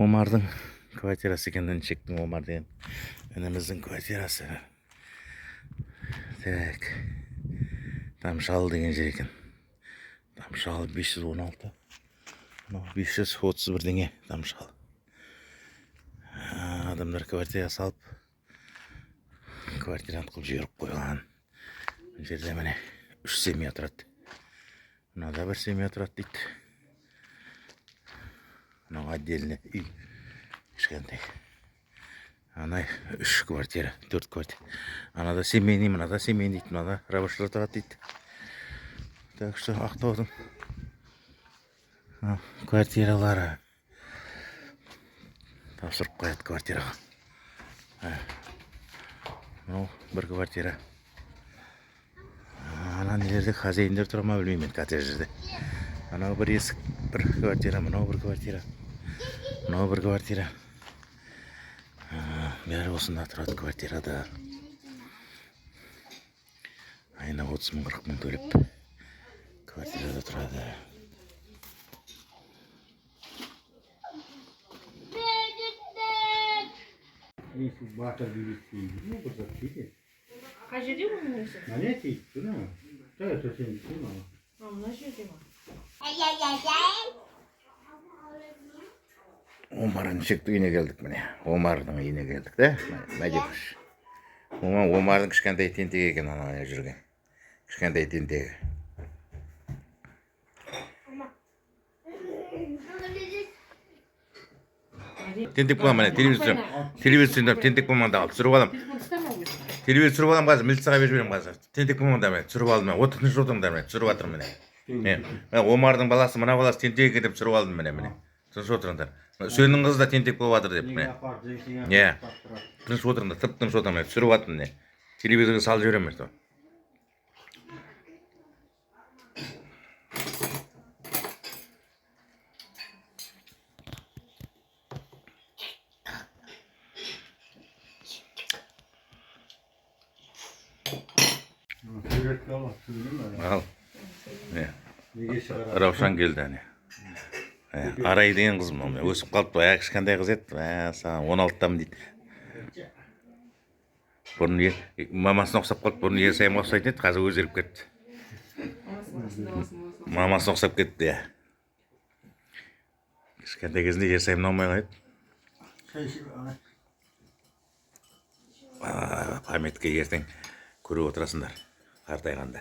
Омардың квартирасы екенін шектің. Омар деген ініміздің квартирасы. Так. Тамшал деген жер екен. Тамшал 516. 531 деңе Тамшал. Адамдар квартира салып, квартирант қылып жіберіп қойған. Бұл жерде міне 3 семья тұрады. Мынада бір семья тұрады дейді. Мынау отдельный үй. Кішкентай. Ана 3 квартира, 4 квартира. Анада семейный, мынада семейный дейді. Мынада рабочылар тұрады дейді. Так что Ақтаудың квартиралары тапсырып қояды квартираға. Мынау бір квартира. Ана нелерде хозяиндер тұра ма білмеймін, коттеджде. Анау бір есік, бір квартира, мынау бір квартира. Мынау бір квартира. Бәрі осында тұрады квартирада. Айына 30 мың 40 мың төлеп квартирада тұрады. Батыр билетейді. Ну, бұзақ дейді. Қай жерде оның өзі? Мәне дейді, бұна. Тәе төсен дейді, мама. Мына жерде ма? Омардың шекті үйіне келдік міне. Омардың үйіне келдік, да? Мәдекіш. Омардың кішкентай тентегі екен ана жүрген. Кішкентай тентегі. Тентек болам міне, телевизор тентек болманда алып түсіріп алам. Телевизор түсіріп алам қазір, милицияға беріп жіберем қазір. Тентек болманда міне, түсіріп алдым міне. Тыныш отырыңдар міне, түсіріп жатырмын міне. Омардың баласы, мына баласы тентек етіп түсіріп алдым міне. Тыныш отырыңдар. Сөнің қызы да тентек болып жатыр деп міне. Тыныш отырыңдар, тыныш отырыңдар, түсіріп жатырмын міне. Телевизорға салып жіберемін міне. Ал. Раушан келді әне. Арай деген қызым өсіп қалыпты, кішкентай қыз еді. Саған 16-тамын дейді. Бұрын мамасына ұқсап қалып, бұрын Ерсайымға ұқсайтын еді, қазір өзгеріп кетті. Мамасына ұқсап кетті, кішкентай кезінде Ерсайымнан ұнамай қалды. Памятке ертең көріп отырасыңдар, қартайғанда.